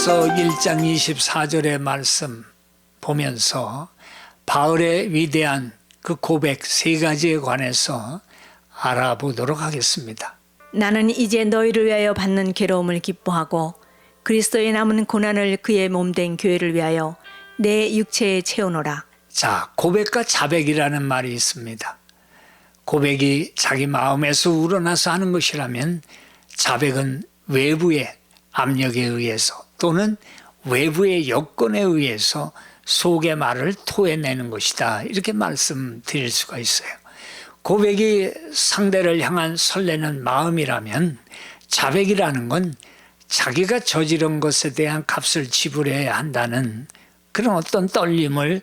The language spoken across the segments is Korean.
고린도전서 1장 24절의 말씀 보면서 바울의 위대한 그 고백 세 가지에 관해서 알아보도록 하겠습니다. 나는 이제 너희를 위하여 받는 괴로움을 기뻐하고 그리스도의 남은 고난을 그의 몸된 교회를 위하여 내 육체에 채우노라. 자, 고백과 자백이라는 말이 있습니다. 고백이 자기 마음에서 우러나서 하는 것이라면 자백은 외부의 압력에 의해서 또는 외부의 여건에 의해서 속의 말을 토해내는 것이다. 이렇게 말씀드릴 수가 있어요. 고백이 상대를 향한 설레는 마음이라면 자백이라는 건 자기가 저지른 것에 대한 값을 지불해야 한다는 그런 어떤 떨림을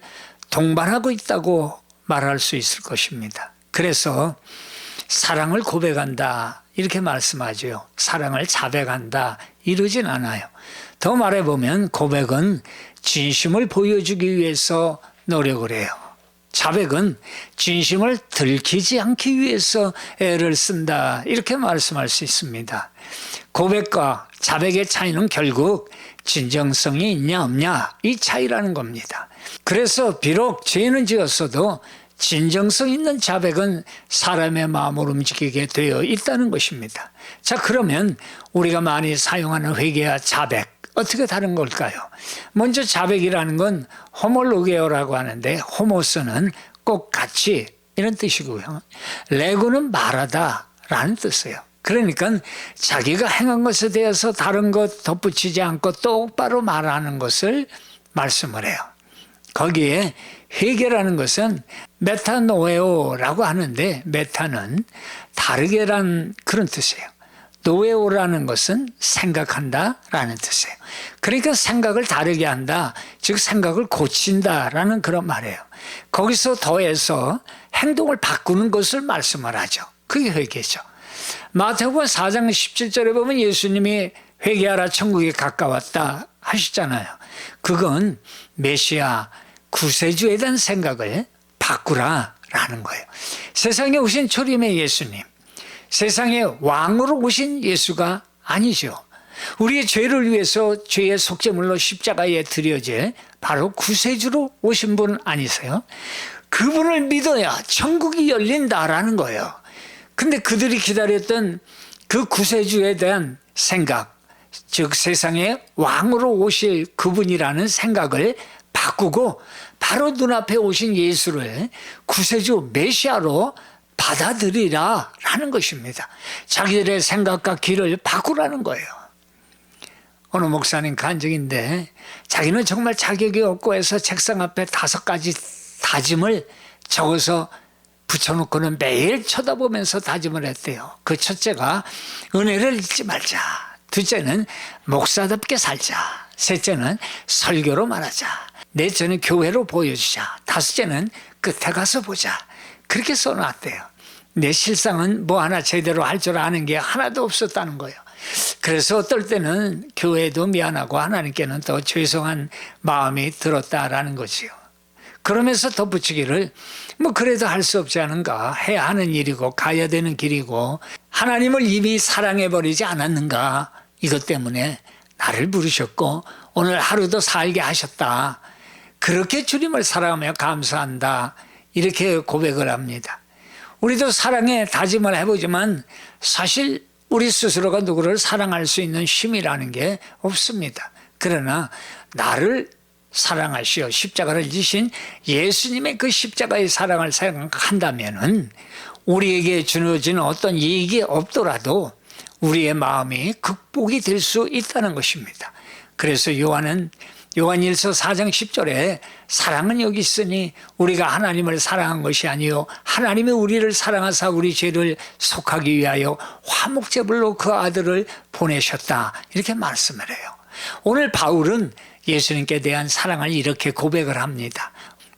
동반하고 있다고 말할 수 있을 것입니다. 그래서 사랑을 고백한다 이렇게 말씀하죠. 사랑을 자백한다 이러진 않아요. 더 말해보면 고백은 진심을 보여주기 위해서 노력을 해요. 자백은 진심을 들키지 않기 위해서 애를 쓴다 이렇게 말씀할 수 있습니다. 고백과 자백의 차이는 결국 진정성이 있냐 없냐 이 차이라는 겁니다. 그래서 비록 죄는 지었어도 진정성 있는 자백은 사람의 마음을 움직이게 되어 있다는 것입니다. 자, 그러면 우리가 많이 사용하는 회개와 자백 어떻게 다른 걸까요? 먼저 자백이라는 건 호몰로게오라고 하는데 호모스는 꼭 같이 이런 뜻이고요. 레고는 말하다 라는 뜻이에요. 그러니까 자기가 행한 것에 대해서 다른 것 덧붙이지 않고 똑바로 말하는 것을 말씀을 해요. 거기에 회개라는 것은 메타노에오라고 하는데 메타는 다르게란 그런 뜻이에요. 노에오라는 것은 생각한다라는 뜻이에요. 그러니까 생각을 다르게 한다, 즉 생각을 고친다라는 그런 말이에요. 거기서 더해서 행동을 바꾸는 것을 말씀을 하죠. 그게 회개죠. 마태복음 4장 17절에 보면 예수님이 회개하라 천국이 가까웠다 하시잖아요. 그건 메시아 구세주에 대한 생각을 바꾸라라는 거예요. 세상에 오신 초림의 예수님, 세상에 왕으로 오신 예수가 아니죠. 우리의 죄를 위해서 죄의 속죄물로 십자가에 드려질 바로 구세주로 오신 분 아니세요? 그분을 믿어야 천국이 열린다라는 거예요. 근데 그들이 기다렸던 그 구세주에 대한 생각, 즉 세상에 왕으로 오실 그분이라는 생각을 바꾸고 바로 눈앞에 오신 예수를 구세주 메시아로 받아들이라 라는 것입니다. 자기들의 생각과 길을 바꾸라는 거예요. 어느 목사님 간증인데 자기는 정말 자격이 없고 해서 책상 앞에 5가지 다짐을 적어서 붙여놓고는 매일 쳐다보면서 다짐을 했대요. 그 첫째가 은혜를 잊지 말자. 둘째는 목사답게 살자. 셋째는 설교로 말하자. 넷째는 교회로 보여주자. 다섯째는 끝에 가서 보자. 그렇게 써놨대요. 내 실상은 뭐 하나 제대로 할 줄 아는 게 하나도 없었다는 거예요. 그래서 어떨 때는 교회도 미안하고 하나님께는 더 죄송한 마음이 들었다라는 거지요. 그러면서 덧붙이기를 뭐 그래도 할 수 없지 않은가, 해야 하는 일이고 가야 되는 길이고 하나님을 이미 사랑해버리지 않았는가, 이것 때문에 나를 부르셨고 오늘 하루도 살게 하셨다, 그렇게 주님을 사랑하며 감사한다, 이렇게 고백을 합니다. 우리도 사랑에 다짐을 해보지만 사실 우리 스스로가 누구를 사랑할 수 있는 힘이라는 게 없습니다. 그러나 나를 사랑하시어 십자가를 지신 예수님의 그 십자가의 사랑을 생각한다면은 우리에게 주어지는 어떤 이익이 없더라도 우리의 마음이 극복이 될 수 있다는 것입니다. 그래서 요한일서 4장 10절에 사랑은 여기 있으니 우리가 하나님을 사랑한 것이 아니요 하나님이 우리를 사랑하사 우리 죄를 속하기 위하여 화목제물로 그 아들을 보내셨다, 이렇게 말씀을 해요. 오늘 바울은 예수님께 대한 사랑을 이렇게 고백을 합니다.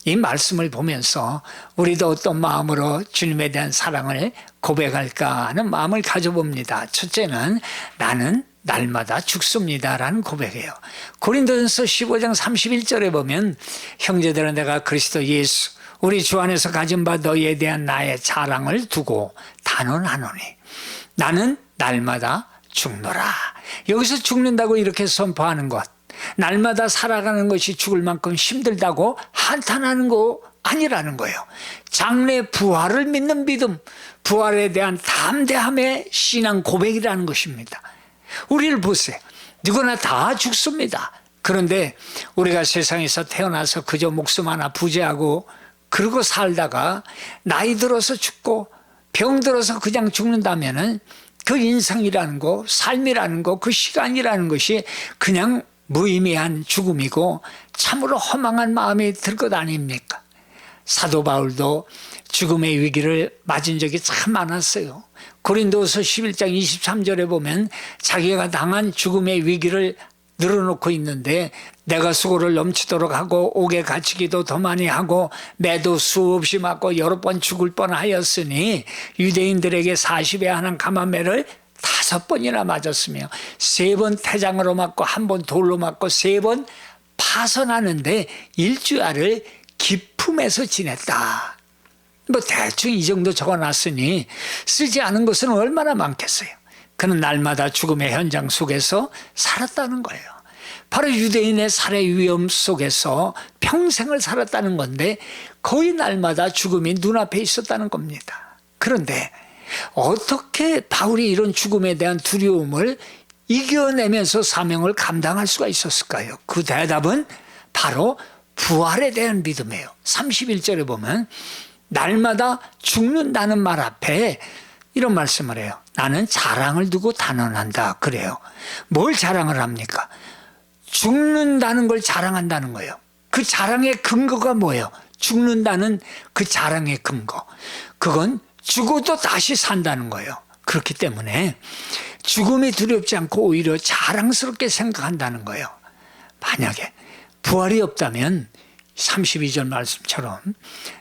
이 말씀을 보면서 우리도 어떤 마음으로 주님에 대한 사랑을 고백할까 하는 마음을 가져봅니다. 첫째는 나는 날마다 죽습니다라는 고백이에요. 고린도전서 15장 31절에 보면 형제들아 내가 그리스도 예수 우리 주 안에서 가진 바 너희에 대한 나의 자랑을 두고 단언하노니 나는 날마다 죽노라. 여기서 죽는다고 이렇게 선포하는 것, 날마다 살아가는 것이 죽을 만큼 힘들다고 한탄하는 거 아니라는 거예요. 장래 부활을 믿는 믿음, 부활에 대한 담대함의 신앙 고백이라는 것입니다. 우리를 보세요. 누구나 다 죽습니다. 그런데 우리가 세상에서 태어나서 그저 목숨 하나 부재하고 그러고 살다가 나이 들어서 죽고 병 들어서 그냥 죽는다면은 그 인생이라는 거, 삶이라는 거, 그 시간이라는 것이 그냥 무의미한 죽음이고 참으로 허망한 마음이 들 것 아닙니까? 사도 바울도 죽음의 위기를 맞은 적이 참 많았어요. 고린도서 11장 23절에 보면 자기가 당한 죽음의 위기를 늘어놓고 있는데 내가 수고를 넘치도록 하고 옥에 갇히기도 더 많이 하고 매도 수없이 맞고 여러 번 죽을 뻔하였으니 유대인들에게 40에 한한 감한매를 5번이나 맞았으며 3번 태장으로 맞고 1번 돌로 맞고 3번 파선하는데 일주야를 기품에서 지냈다. 뭐 대충 이 정도 적어놨으니 쓰지 않은 것은 얼마나 많겠어요. 그는 날마다 죽음의 현장 속에서 살았다는 거예요. 바로 유대인의 살해 위험 속에서 평생을 살았다는 건데 거의 날마다 죽음이 눈앞에 있었다는 겁니다. 그런데 어떻게 바울이 이런 죽음에 대한 두려움을 이겨내면서 사명을 감당할 수가 있었을까요? 그 대답은 바로 부활에 대한 믿음이에요. 31절에 보면 날마다 죽는다는 말 앞에 이런 말씀을 해요. 나는 자랑을 두고 단언한다. 그래요. 뭘 자랑을 합니까? 죽는다는 걸 자랑한다는 거예요. 그 자랑의 근거가 뭐예요? 죽는다는 그 자랑의 근거. 그건 죽어도 다시 산다는 거예요. 그렇기 때문에 죽음이 두렵지 않고 오히려 자랑스럽게 생각한다는 거예요. 만약에 부활이 없다면 32절 말씀처럼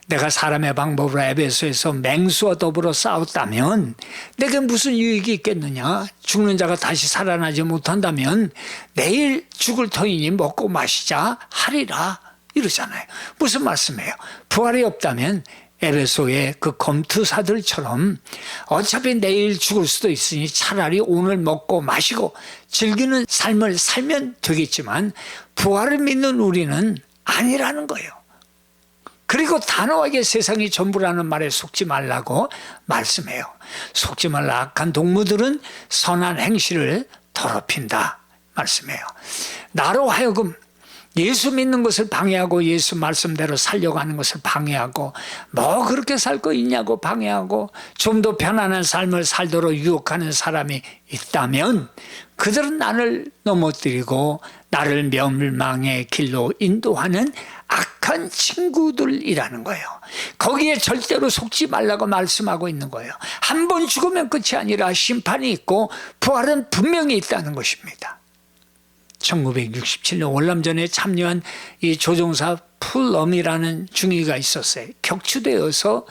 내가 사람의 방법으로 에베소에서 맹수와 더불어 싸웠다면 내게 무슨 유익이 있겠느냐? 죽는 자가 다시 살아나지 못한다면 내일 죽을 터이니 먹고 마시자 하리라 이러잖아요. 무슨 말씀이에요? 부활이 없다면 에베소의 그 검투사들처럼 어차피 내일 죽을 수도 있으니 차라리 오늘 먹고 마시고 즐기는 삶을 살면 되겠지만 부활을 믿는 우리는 아니라는 거예요. 그리고 단호하게 세상이 전부라는 말에 속지 말라고 말씀해요. 속지 말라. 악한 동무들은 선한 행실을 더럽힌다 말씀해요. 나로 하여금 예수 믿는 것을 방해하고 예수 말씀대로 살려가는 것을 방해하고 뭐 그렇게 살 거 있냐고 방해하고 좀 더 편안한 삶을 살도록 유혹하는 사람이 있다면 그들은 나를 넘어뜨리고 나를 멸망의 길로 인도하는 악한 친구들이라는 거예요. 거기에 절대로 속지 말라고 말씀하고 있는 거예요. 한 번 죽으면 끝이 아니라 심판이 있고 부활은 분명히 있다는 것입니다. 1967년 월남전에 참여한 이 조종사 풀럼이라는 중위가 있었어요. 격추되어서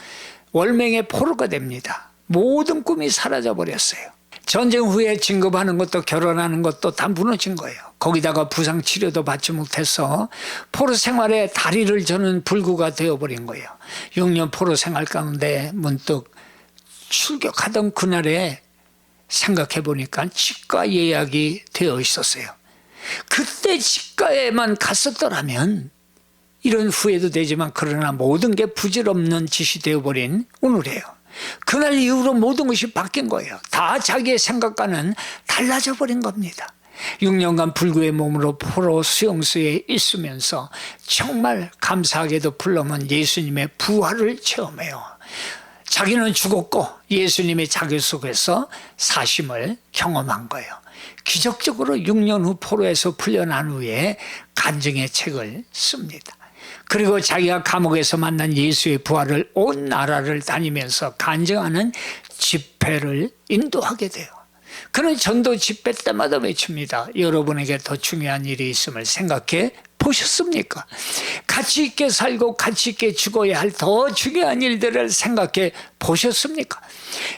월맹의 포로가 됩니다. 모든 꿈이 사라져 버렸어요. 전쟁 후에 진급하는 것도 결혼하는 것도 다 무너진 거예요. 거기다가 부상 치료도 받지 못해서 포로 생활에 다리를 저는 불구가 되어버린 거예요. 6년 포로 생활 가운데 문득 출격하던 그날에 생각해 보니까 치과 예약이 되어 있었어요. 그때 치과에만 갔었더라면 이런 후회도 되지만 그러나 모든 게 부질없는 짓이 되어버린 오늘이에요. 그날 이후로 모든 것이 바뀐 거예요. 다 자기의 생각과는 달라져 버린 겁니다. 6년간 불구의 몸으로 포로 수용소에 있으면서 정말 감사하게도 풀럼은 예수님의 부활을 체험해요. 자기는 죽었고 예수님의 자기 속에서 사심을 경험한 거예요. 기적적으로 6년 후 포로에서 풀려난 후에 간증의 책을 씁니다. 그리고 자기가 감옥에서 만난 예수의 부활을 온 나라를 다니면서 간증하는 집회를 인도하게 돼요. 그는 전도 집회 때마다 외칩니다. 여러분에게 더 중요한 일이 있음을 생각해 보셨습니까? 가치 있게 살고 가치 있게 죽어야 할 더 중요한 일들을 생각해 보셨습니까?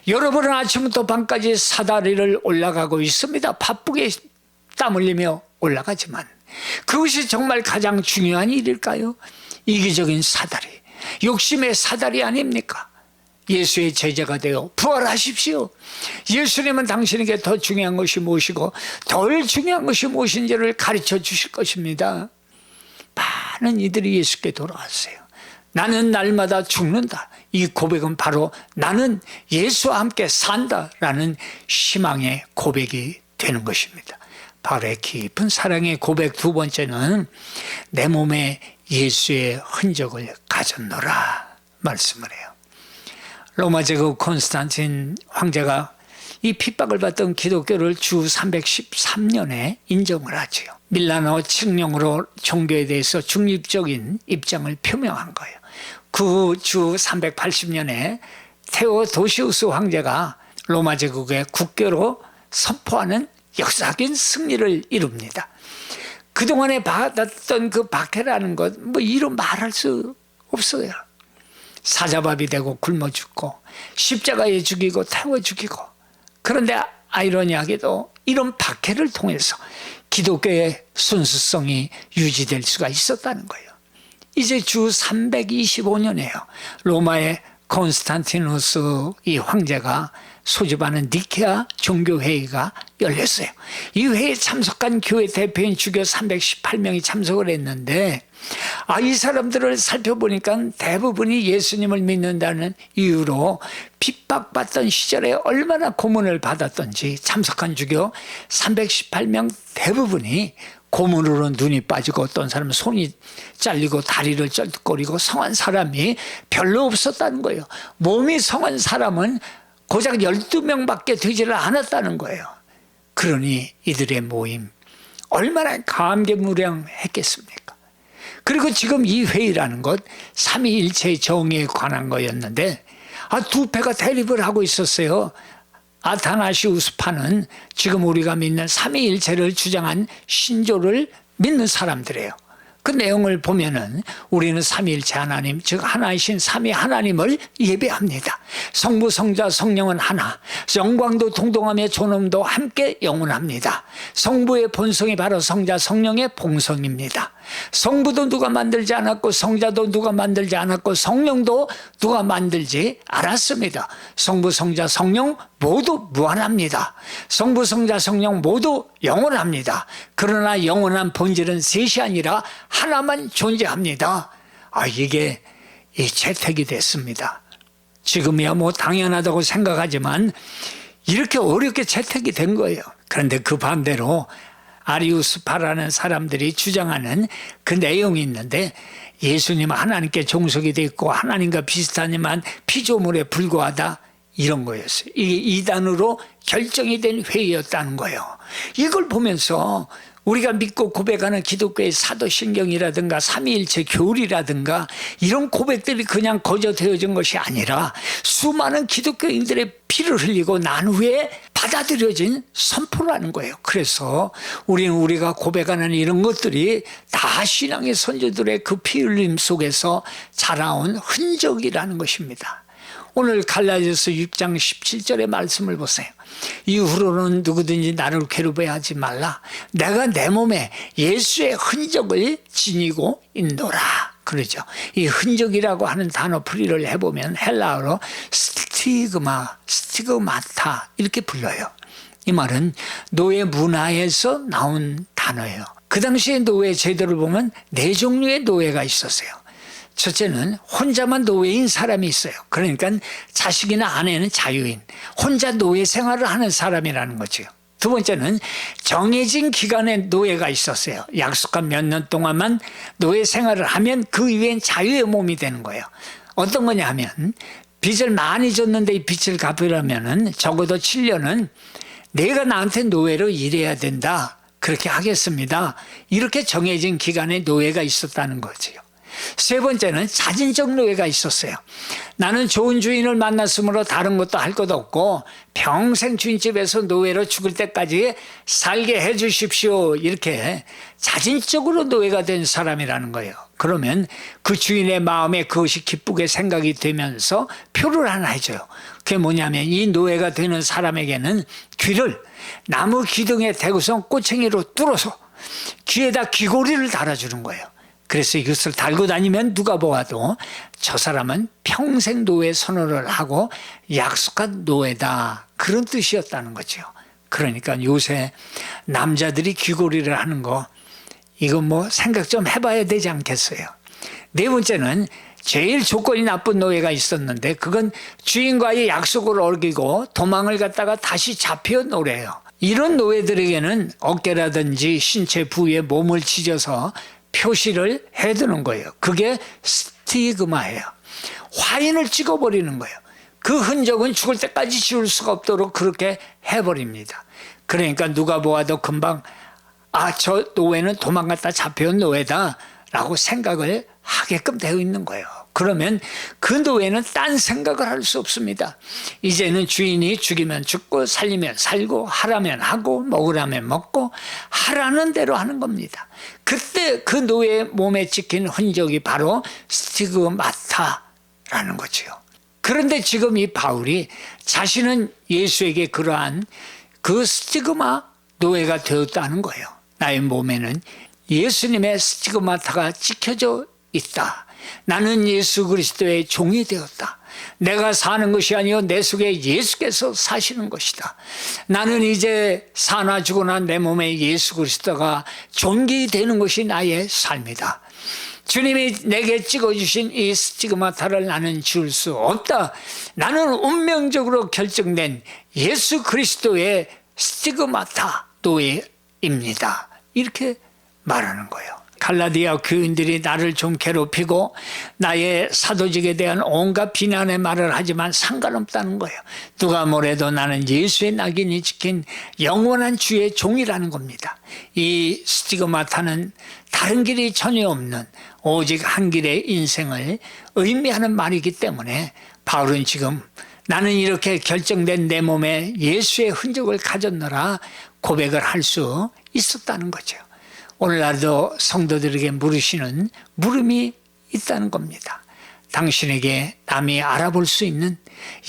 여러분은 아침부터 밤까지 사다리를 올라가고 있습니다. 바쁘게 땀 흘리며 올라가지만 그것이 정말 가장 중요한 일일까요? 이기적인 사다리, 욕심의 사다리 아닙니까? 예수의 제자가 되어 부활하십시오. 예수님은 당신에게 더 중요한 것이 무엇이고 덜 중요한 것이 무엇인지를 가르쳐 주실 것입니다. 많은 이들이 예수께 돌아왔어요. 나는 날마다 죽는다. 이 고백은 바로 나는 예수와 함께 산다라는 희망의 고백이 되는 것입니다. 바로 깊은 사랑의 고백 두 번째는 내 몸에 예수의 흔적을 가졌노라 말씀을 해요. 로마 제국 콘스탄틴 황제가 이 핍박을 받던 기독교를 주 313년에 인정을 하지요. 밀라노 칙령으로 종교에 대해서 중립적인 입장을 표명한 거예요. 그 주 380년에 테오도시우스 황제가 로마 제국의 국교로 선포하는 역사적인 승리를 이룹니다. 그동안에 받았던 그 박해라는 것, 이루 말할 수 없어요. 사자밥이 되고 굶어 죽고 십자가에 죽이고 태워 죽이고, 그런데 아이러니하게도 이런 박해를 통해서 기독교의 순수성이 유지될 수가 있었다는 거예요. 이제 주 325년에요. 로마의 콘스탄티누스 이 황제가 소집하는 니케아 종교회의가 열렸어요. 이 회의에 참석한 교회 대표인 주교 318명이 참석을 했는데, 이 사람들을 살펴보니까 대부분이 예수님을 믿는다는 이유로 핍박받던 시절에 얼마나 고문을 받았던지 참석한 주교 318명 대부분이 고문으로 눈이 빠지고 어떤 사람은 손이 잘리고 다리를 쩔뚝거리고 성한 사람이 별로 없었다는 거예요. 몸이 성한 사람은 고작 12명밖에 되지를 않았다는 거예요. 그러니 이들의 모임 얼마나 감개무량했겠습니까? 그리고 지금 이 회의라는 것 삼위일체의 정의에 관한 거였는데 두 패가 대립을 하고 있었어요. 아타나시우스파는 지금 우리가 믿는 삼위일체를 주장한 신조를 믿는 사람들이에요. 그 내용을 보면은 우리는 삼위일체 하나님, 즉 하나이신 삼위 하나님을 예배합니다. 성부, 성자, 성령은 하나, 영광도 동동하며 존엄도 함께 영원합니다. 성부의 본성이 바로 성자, 성령의 본성입니다. 성부도 누가 만들지 않았고 성자도 누가 만들지 않았고 성령도 누가 만들지 않았습니다. 성부, 성자, 성령 모두 무한합니다. 성부, 성자, 성령 모두 영원합니다. 그러나 영원한 본질은 셋이 아니라 하나만 존재합니다. 이게 채택이 됐습니다. 지금이야 당연하다고 생각하지만 이렇게 어렵게 채택이 된 거예요. 그런데 그 반대로 아리우스파라는 사람들이 주장하는 그 내용이 있는데, 예수님은 하나님께 종속이 돼 있고 하나님과 비슷하지만 피조물에 불과하다, 이런 거였어요. 이게 이단으로 결정이 된 회의였다는 거예요. 이걸 보면서 우리가 믿고 고백하는 기독교의 사도신경이라든가 삼위일체 교리라든가 이런 고백들이 그냥 거저 되어진 것이 아니라 수많은 기독교인들의 피를 흘리고 난 후에 받아들여진 선포라는 거예요. 그래서 우리가 고백하는 이런 것들이 다 신앙의 선조들의 그 피 흘림 속에서 자라온 흔적이라는 것입니다. 오늘 갈라디아서 6장 17절의 말씀을 보세요. 이후로는 누구든지 나를 괴롭게 하지 말라. 내가 내 몸에 예수의 흔적을 지니고 있노라. 그러죠. 이 흔적이라고 하는 단어 풀이를 해보면 헬라어로 스티그마타 이렇게 불러요. 이 말은 노예 문화에서 나온 단어예요. 그 당시에 노예 제도를 보면 네 종류의 노예가 있었어요. 첫째는 혼자만 노예인 사람이 있어요. 그러니까 자식이나 아내는 자유인, 혼자 노예 생활을 하는 사람이라는 거죠. 두 번째는 정해진 기간의 노예가 있었어요. 약속한 몇 년 동안만 노예 생활을 하면 그 이후엔 자유의 몸이 되는 거예요. 어떤 거냐 하면 빚을 많이 줬는데 이 빚을 갚으려면 적어도 7년은 내가 나한테 노예로 일해야 된다. 그렇게 하겠습니다. 이렇게 정해진 기간의 노예가 있었다는 거지요. 세 번째는 자진적 노예가 있었어요. 나는 좋은 주인을 만났으므로 다른 것도 할 것 없고 평생 주인집에서 노예로 죽을 때까지 살게 해 주십시오. 이렇게 자진적으로 노예가 된 사람이라는 거예요. 그러면 그 주인의 마음에 그것이 기쁘게 생각이 되면서 표를 하나 해줘요. 그게 뭐냐면 이 노예가 되는 사람에게는 귀를 나무 기둥에 대고서 꼬챙이로 뚫어서 귀에다 귀고리를 달아주는 거예요. 그래서 이것을 달고 다니면 누가 보아도 저 사람은 평생 노예 선언을 하고 약속한 노예다, 그런 뜻이었다는 거죠. 그러니까 요새 남자들이 귀걸이를 하는 거, 이거 뭐 생각 좀 해봐야 되지 않겠어요? 네 번째는 제일 조건이 나쁜 노예가 있었는데, 그건 주인과의 약속을 어기고 도망을 갔다가 다시 잡혀온 노예예요. 이런 노예들에게는 어깨라든지 신체 부위에 몸을 찢어서 표시를 해두는 거예요. 그게 스티그마예요. 화인을 찍어버리는 거예요. 그 흔적은 죽을 때까지 지울 수가 없도록 그렇게 해버립니다. 그러니까 누가 보아도 금방 저 노예는 도망갔다 잡혀온 노예다 라고 생각을 하게끔 되어 있는 거예요. 그러면 그 노예는 딴 생각을 할 수 없습니다. 이제는 주인이 죽이면 죽고 살리면 살고 하라면 하고 먹으라면 먹고 하라는 대로 하는 겁니다. 그때 그 노예의 몸에 찍힌 흔적이 바로 스티그마타라는 거죠. 그런데 지금 이 바울이 자신은 예수에게 그러한 그 스티그마 노예가 되었다는 거예요. 나의 몸에는 예수님의 스티그마타가 찍혀져 있다. 나는 예수 그리스도의 종이 되었다. 내가 사는 것이 아니요 내 속에 예수께서 사시는 것이다. 나는 이제 사나 죽으나 내 몸에 예수 그리스도가 존귀되는 것이 나의 삶이다. 주님이 내게 찍어주신 이 스티그마타를 나는 지울 수 없다. 나는 운명적으로 결정된 예수 그리스도의 스티그마타 노예입니다. 이렇게 말하는 거예요. 갈라디아 교인들이 나를 좀 괴롭히고 나의 사도직에 대한 온갖 비난의 말을 하지만 상관없다는 거예요. 누가 뭐래도 나는 예수의 낙인이 찍힌 영원한 주의 종이라는 겁니다. 이 스티그마타는 다른 길이 전혀 없는 오직 한 길의 인생을 의미하는 말이기 때문에 바울은 지금 나는 이렇게 결정된 내 몸에 예수의 흔적을 가졌노라 고백을 할 수 있었다는 거죠. 오늘날도 성도들에게 물으시는 물음이 있다는 겁니다. 당신에게 남이 알아볼 수 있는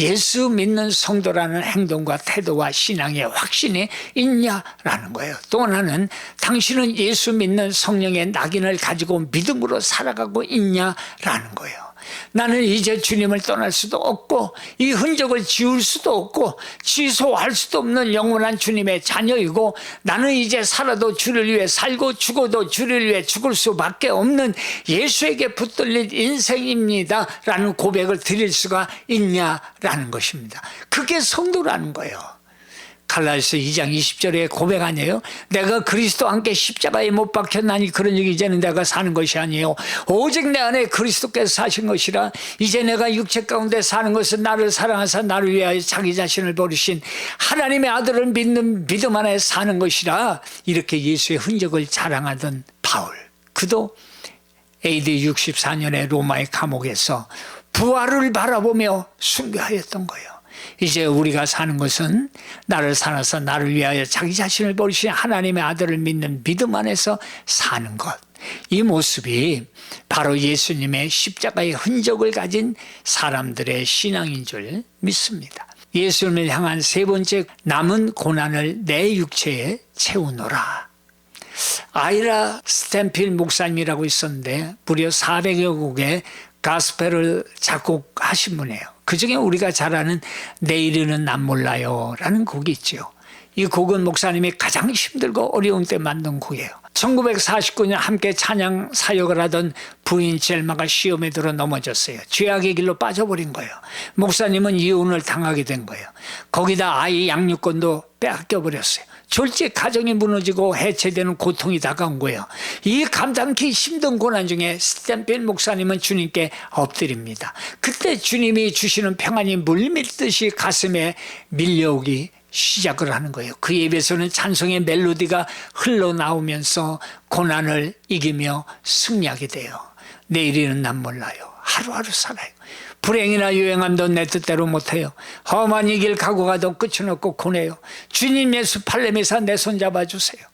예수 믿는 성도라는 행동과 태도와 신앙의 확신이 있냐라는 거예요. 또 하나는 당신은 예수 믿는 성령의 낙인을 가지고 믿음으로 살아가고 있냐라는 거예요. 나는 이제 주님을 떠날 수도 없고 이 흔적을 지울 수도 없고 취소할 수도 없는 영원한 주님의 자녀이고 나는 이제 살아도 주를 위해 살고 죽어도 주를 위해 죽을 수밖에 없는 예수에게 붙들린 인생입니다 라는 고백을 드릴 수가 있냐라는 것입니다. 그게 성도라는 거예요. 갈라디아서 2장 20절에 고백 아니에요? 내가 그리스도와 함께 십자가에 못 박혔나니 그러니 이제는 내가 사는 것이 아니에요. 오직 내 안에 그리스도께서 사신 것이라. 이제 내가 육체 가운데 사는 것은 나를 사랑하사 나를 위하여 자기 자신을 버리신 하나님의 아들을 믿는 믿음 안에 사는 것이라. 이렇게 예수의 흔적을 자랑하던 바울, 그도 AD 64년에 로마의 감옥에서 부활을 바라보며 순교하였던 거예요. 이제 우리가 사는 것은 나를 살아서 나를 위하여 자기 자신을 버리신 하나님의 아들을 믿는 믿음 안에서 사는 것. 이 모습이 바로 예수님의 십자가의 흔적을 가진 사람들의 신앙인 줄 믿습니다. 예수님을 향한 세 번째, 남은 고난을 내 육체에 채우노라. 아이라 스탠필 목사님이라고 있었는데 무려 400여 곡의 가스펠을 작곡하신 분이에요. 그중에 우리가 잘 아는 내일은 난 몰라요 라는 곡이 있죠. 이 곡은 목사님이 가장 힘들고 어려운 때 만든 곡이에요. 1949년 함께 찬양 사역을 하던 부인 젤마가 시험에 들어 넘어졌어요. 죄악의 길로 빠져버린 거예요. 목사님은 이혼을 당하게 된 거예요. 거기다 아이 양육권도 빼앗겨버렸어요. 졸지 가정이 무너지고 해체되는 고통이 다가온 거예요. 이 감당기 힘든 고난 중에 스탠필 목사님은 주님께 엎드립니다. 그때 주님이 주시는 평안이 물밀듯이 가슴에 밀려오기 시작을 하는 거예요. 그 입에서는 찬송의 멜로디가 흘러나오면서 고난을 이기며 승리하게 돼요. 내일은 난 몰라요. 하루하루 살아요. 불행이나 유행함도 내 뜻대로 못해요. 험한 이 길 가고 가도 끝은 없고 고뇌요. 주님 예수 팔렘에서 내 손 잡아주세요.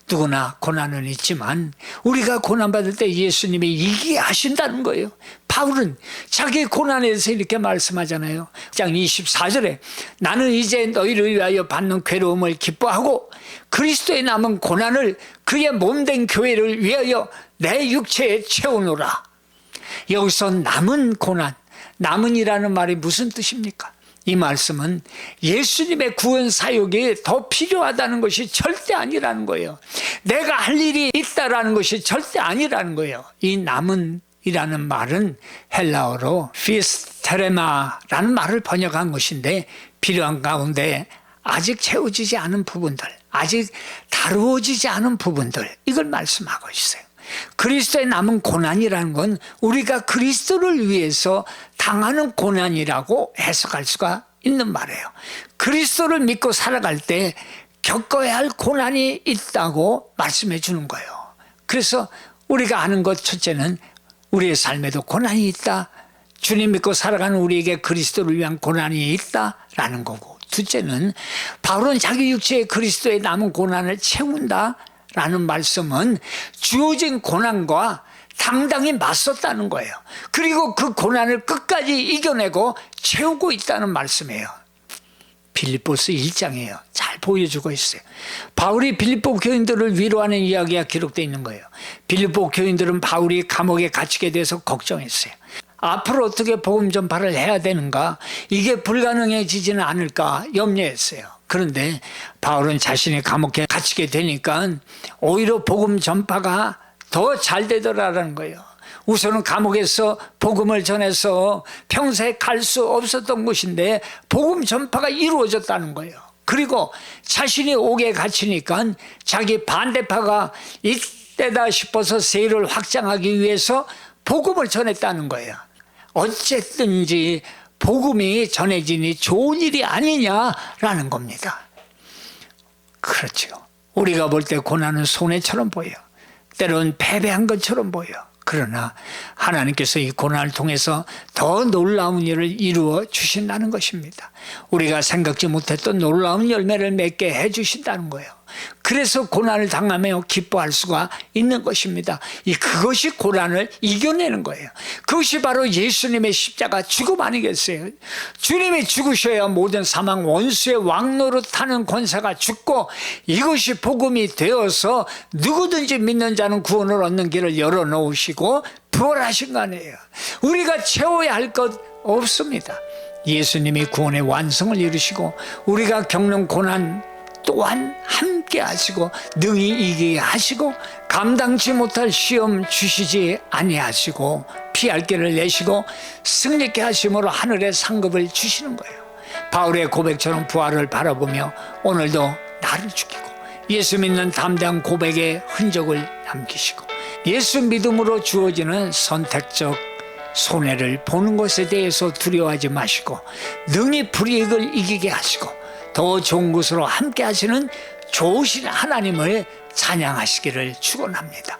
누구나 고난은 있지만 우리가 고난받을 때 예수님이 이기게 하신다는 거예요. 바울은 자기 고난에 대해서 이렇게 말씀하잖아요. 장 24절에 나는 이제 너희를 위하여 받는 괴로움을 기뻐하고 그리스도의 남은 고난을 그의 몸된 교회를 위하여 내 육체에 채우노라. 여기서 남은 고난, 남은이라는 말이 무슨 뜻입니까? 이 말씀은 예수님의 구원 사역이 더 필요하다는 것이 절대 아니라는 거예요. 내가 할 일이 있다라는 것이 절대 아니라는 거예요. 이 남은이라는 말은 헬라어로 피스테레마라는 말을 번역한 것인데, 필요한 가운데 아직 채워지지 않은 부분들, 아직 다루어지지 않은 부분들, 이걸 말씀하고 있어요. 그리스도의 남은 고난이라는 건 우리가 그리스도를 위해서 당하는 고난이라고 해석할 수가 있는 말이에요. 그리스도를 믿고 살아갈 때 겪어야 할 고난이 있다고 말씀해 주는 거예요. 그래서 우리가 아는 것 첫째는 우리의 삶에도 고난이 있다. 주님 믿고 살아가는 우리에게 그리스도를 위한 고난이 있다라는 거고, 둘째는 바울은 자기 육체에 그리스도의 남은 고난을 채운다 라는 말씀은 주어진 고난과 당당히 맞섰다는 거예요. 그리고 그 고난을 끝까지 이겨내고 채우고 있다는 말씀이에요. 빌립보서 1장이에요. 잘 보여주고 있어요. 바울이 빌립보 교인들을 위로하는 이야기가 기록되어 있는 거예요. 빌립보 교인들은 바울이 감옥에 갇히게 돼서 걱정했어요. 앞으로 어떻게 복음 전파를 해야 되는가, 이게 불가능해지지는 않을까 염려했어요. 그런데 바울은 자신이 감옥에 갇히게 되니까 오히려 복음 전파가 더 잘 되더라라는 거예요. 우선은 감옥에서 복음을 전해서 평생 갈 수 없었던 곳인데 복음 전파가 이루어졌다는 거예요. 그리고 자신이 옥에 갇히니까 자기 반대파가 이때다 싶어서 세일을 확장하기 위해서 복음을 전했다는 거예요. 어쨌든지 복음이 전해지니 좋은 일이 아니냐라는 겁니다. 그렇죠. 우리가 볼 때 고난은 손해처럼 보여. 때로는 패배한 것처럼 보여. 그러나 하나님께서 이 고난을 통해서 더 놀라운 일을 이루어 주신다는 것입니다. 우리가 생각지 못했던 놀라운 열매를 맺게 해 주신다는 거예요. 그래서 고난을 당하며 기뻐할 수가 있는 것입니다. 그것이 고난을 이겨내는 거예요. 그것이 바로 예수님의 십자가 죽음 아니겠어요? 주님이 죽으셔야 모든 사망 원수의 왕노릇하는 권세가 죽고, 이것이 복음이 되어서 누구든지 믿는 자는 구원을 얻는 길을 열어놓으시고 부활하신 거 아니에요. 우리가 채워야 할 것 없습니다. 예수님이 구원의 완성을 이루시고 우리가 겪는 고난 또한 함께 하시고 능히 이기게 하시고 감당치 못할 시험 주시지 아니하시고 피할 길을 내시고 승리케 하심으로 하늘의 상급을 주시는 거예요. 바울의 고백처럼 부활을 바라보며 오늘도 나를 죽이고 예수 믿는 담대한 고백의 흔적을 남기시고 예수 믿음으로 주어지는 선택적 손해를 보는 것에 대해서 두려워하지 마시고 능히 불이익을 이기게 하시고 더 좋은 것으로 함께 하시는 좋으신 하나님을 찬양하시기를 축원합니다.